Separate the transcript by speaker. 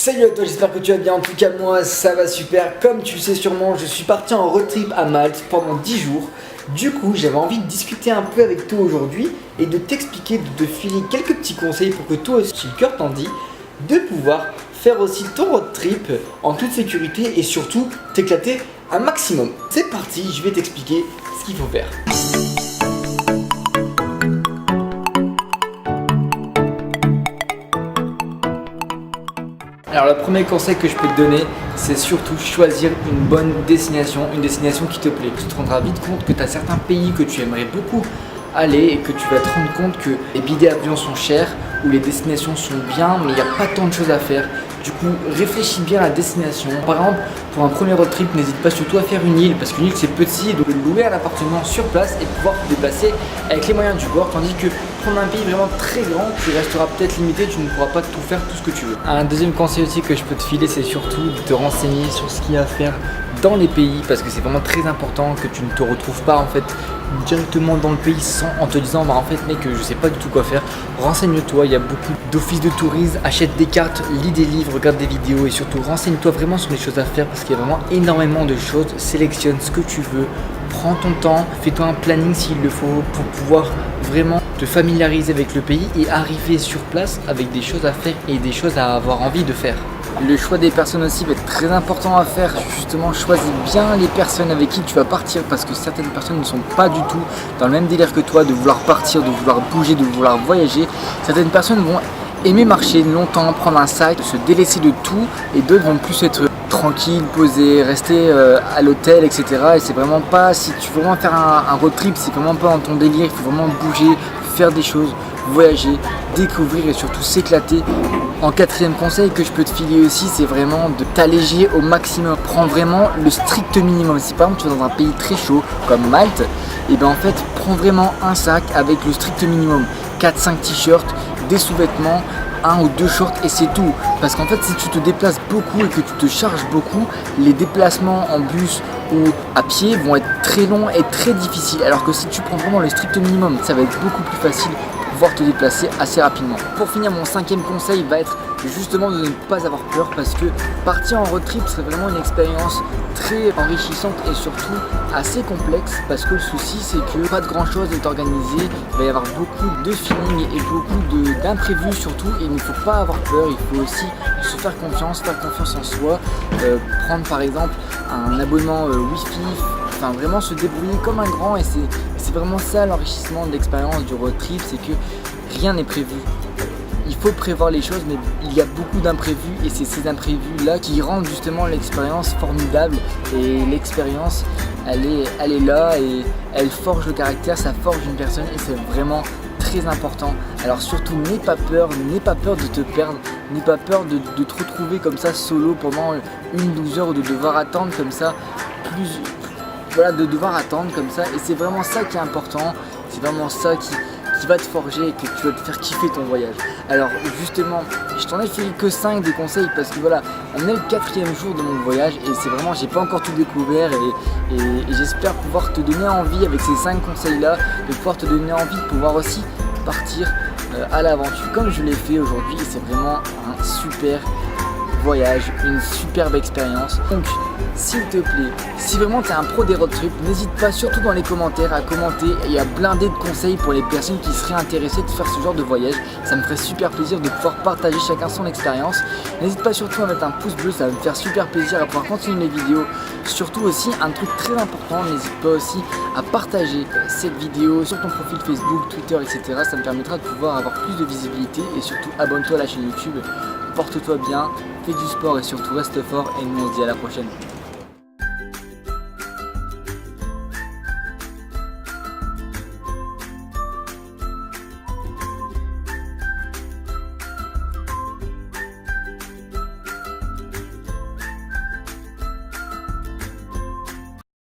Speaker 1: Salut à toi, j'espère que tu vas bien. En tout cas moi ça va super. Comme tu le sais sûrement, je suis parti en road trip à Malte pendant 10 jours. Du coup j'avais envie de discuter un peu avec toi aujourd'hui et de t'expliquer, de te filer quelques petits conseils pour que toi aussi, si le cœur t'en dit, de pouvoir faire aussi ton road trip en toute sécurité et surtout t'éclater un maximum. C'est parti, je vais t'expliquer ce qu'il faut faire. Alors le premier conseil que je peux te donner, c'est surtout choisir une bonne destination, une destination qui te plaît. Tu te rendras vite compte que tu as certains pays que tu aimerais beaucoup aller et que tu vas te rendre compte que les billets d'avion sont chers ou les destinations sont bien mais il n'y a pas tant de choses à faire. Du coup, réfléchis bien à la destination. Par exemple, pour un premier road trip, n'hésite pas surtout à faire une île parce qu'une île c'est petit, donc louer un appartement sur place et pouvoir te déplacer avec les moyens du bord. Tandis que prendre un pays vraiment très grand, tu resteras peut-être limité, tu ne pourras pas tout faire tout ce que tu veux. Un deuxième conseil aussi que je peux te filer, c'est surtout de te renseigner sur ce qu'il y a à faire dans les pays parce que c'est vraiment très important que tu ne te retrouves pas en fait directement dans le pays en te disant bah en fait mec je sais pas du tout quoi faire. Renseigne-toi, il y a beaucoup d'offices de tourisme, achète des cartes, lis des livres, regarde des vidéos et surtout renseigne-toi vraiment sur les choses à faire parce qu'il y a vraiment énormément de choses. Sélectionne ce que tu veux, prends ton temps, fais-toi un planning s'il le faut pour pouvoir vraiment te familiariser avec le pays et arriver sur place avec des choses à faire et des choses à avoir envie de faire. Le choix des personnes aussi va être très important à faire. Justement, choisis bien les personnes avec qui tu vas partir parce que certaines personnes ne sont pas du tout dans le même délire que toi de vouloir partir, de vouloir bouger, de vouloir voyager. Certaines personnes vont aimer marcher longtemps, prendre un sac, se délaisser de tout et d'autres vont plus être tranquilles, posés, rester à l'hôtel, etc. Et c'est vraiment pas, si tu veux vraiment faire un road trip, c'est vraiment pas dans ton délire, il faut vraiment bouger, faire des choses, voyager, découvrir et surtout s'éclater. En quatrième conseil que je peux te filer aussi, c'est vraiment de t'alléger au maximum. Prends vraiment le strict minimum. Si par exemple tu vas dans un pays très chaud comme Malte, et bien en fait prends vraiment un sac avec le strict minimum. 4-5 t-shirts, des sous-vêtements, 1 ou 2 shorts et c'est tout. Parce qu'en fait si tu te déplaces beaucoup et que tu te charges beaucoup, les déplacements en bus ou à pied vont être très longs et très difficiles. Alors que si tu prends vraiment le strict minimum, ça va être beaucoup plus facile pouvoir te déplacer assez rapidement. Pour finir, mon cinquième conseil va être justement de ne pas avoir peur parce que partir en road trip serait vraiment une expérience très enrichissante et surtout assez complexe parce que le souci c'est que pas de grand chose est organisé, il va y avoir beaucoup de feeling et beaucoup d'imprévus surtout et il ne faut pas avoir peur, il faut aussi se faire confiance en soi, prendre par exemple un abonnement Wi-Fi, enfin vraiment se débrouiller comme un grand et c'est vraiment ça l'enrichissement de l'expérience du road trip, c'est que rien n'est prévu. Il faut prévoir les choses mais il y a beaucoup d'imprévus et c'est ces imprévus là qui rendent justement l'expérience formidable et l'expérience elle est là et elle forge le caractère, ça forge une personne et c'est vraiment très important. Alors surtout n'aie pas peur de te perdre, n'aie pas peur de te retrouver comme ça solo pendant une 12 heures ou de devoir attendre comme ça de devoir attendre comme ça et c'est vraiment ça qui est important, c'est vraiment ça qui va te forger et que tu vas te faire kiffer ton voyage. Alors justement, je t'en ai filé que 5 des conseils parce que voilà, on est le 4e jour de mon voyage et c'est vraiment, j'ai pas encore tout découvert et j'espère pouvoir te donner envie avec ces 5 conseils là, de pouvoir te donner envie de pouvoir aussi partir à l'aventure comme je l'ai fait aujourd'hui et c'est vraiment un super voyage, une superbe expérience. Donc s'il te plaît, si vraiment tu es un pro des road trips, n'hésite pas surtout dans les commentaires à commenter et à blinder de conseils pour les personnes qui seraient intéressées de faire ce genre de voyage. Ça me ferait super plaisir de pouvoir partager chacun son expérience. N'hésite pas surtout à mettre un pouce bleu, ça va me faire super plaisir à pouvoir continuer les vidéos. Surtout aussi un truc très important, n'hésite pas aussi à partager cette vidéo sur ton profil Facebook, Twitter, etc. Ça me permettra de pouvoir avoir plus de visibilité et surtout abonne-toi à la chaîne YouTube. Porte-toi bien, fais du sport et surtout reste fort et nous on se dit à la prochaine.